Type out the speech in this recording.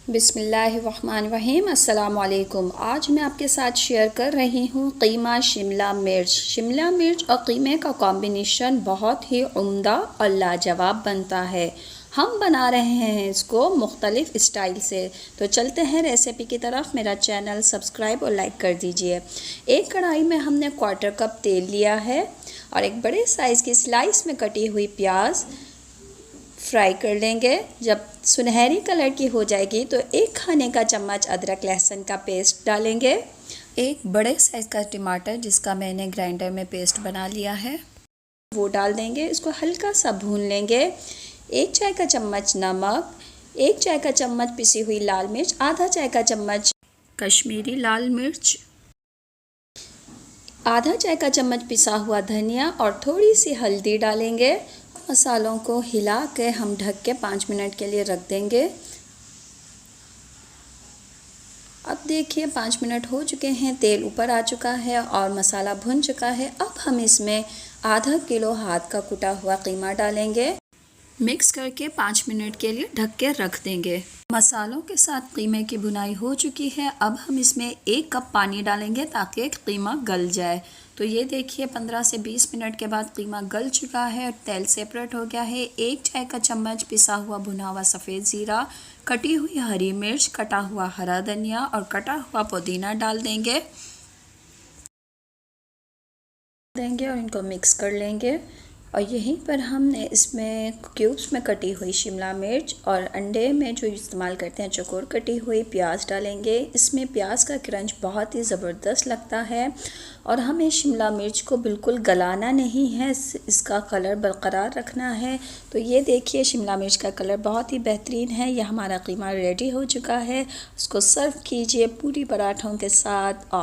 बिस्मिल्लाहिर्रहमानिर्रहीम। अस्सलाम वालेकुम। आज मैं आपके साथ शेयर कर रही हूँ कीमा शिमला मिर्च। शिमला मिर्च और कीमे का कॉम्बिनेशन बहुत ही उम्दा और लाजवाब बनता है। हम बना रहे हैं इसको मुख्तलिफ़ स्टाइल से। तो चलते हैं रेसिपी की तरफ। मेरा चैनल सब्सक्राइब और लाइक कर दीजिए। एक कढ़ाई में हमने 1/4 कप तेल लिया है और एक बड़े साइज़ की स्लाइस में कटी हुई प्याज फ्राई कर लेंगे। जब सुनहरी कलर की हो जाएगी तो 1 खाने का चम्मच अदरक लहसुन का पेस्ट डालेंगे। एक बड़े साइज़ का टमाटर जिसका मैंने ग्राइंडर में पेस्ट बना लिया है वो डाल देंगे। इसको हल्का सा भून लेंगे। 1 चाय का चम्मच नमक, 1 चाय का चम्मच पिसी हुई लाल मिर्च, आधा चाय का चम्मच कश्मीरी लाल मिर्च, आधा चाय का चम्मच पिसा हुआ धनिया और थोड़ी सी हल्दी डालेंगे। मसालों को हिला के हम ढक के 5 मिनट के लिए रख देंगे। अब देखिए 5 मिनट हो चुके हैं, तेल ऊपर आ चुका है और मसाला भुन चुका है। अब हम इसमें आधा किलो हाथ का कुटा हुआ कीमा डालेंगे। मिक्स करके 5 मिनट के लिए ढक के रख देंगे। मसालों के साथ कीमे की भुनाई हो चुकी है। अब हम इसमें 1 कप पानी डालेंगे ताकि कीमा गल जाए। तो ये देखिए 15 से 20 मिनट के बाद कीमा गल चुका है, तेल सेपरेट हो गया है। 1 चाय का चम्मच पिसा हुआ भुना हुआ सफ़ेद ज़ीरा, कटी हुई हरी मिर्च, कटा हुआ हरा धनिया और कटा हुआ पुदीना डाल देंगे और इनको मिक्स कर लेंगे। और यहीं पर हमने इसमें क्यूब्स में कटी हुई शिमला मिर्च और अंडे में जो इस्तेमाल करते हैं चौकोर कटी हुई प्याज डालेंगे। इसमें प्याज का क्रंच बहुत ही ज़बरदस्त लगता है और हमें शिमला मिर्च को बिल्कुल गलाना नहीं है, इसका कलर बरकरार रखना है। तो ये देखिए शिमला मिर्च का कलर बहुत ही बेहतरीन है। यह हमारा कीमा रेडी हो चुका है। उसको सर्व कीजिए पूरी पराठों के साथ।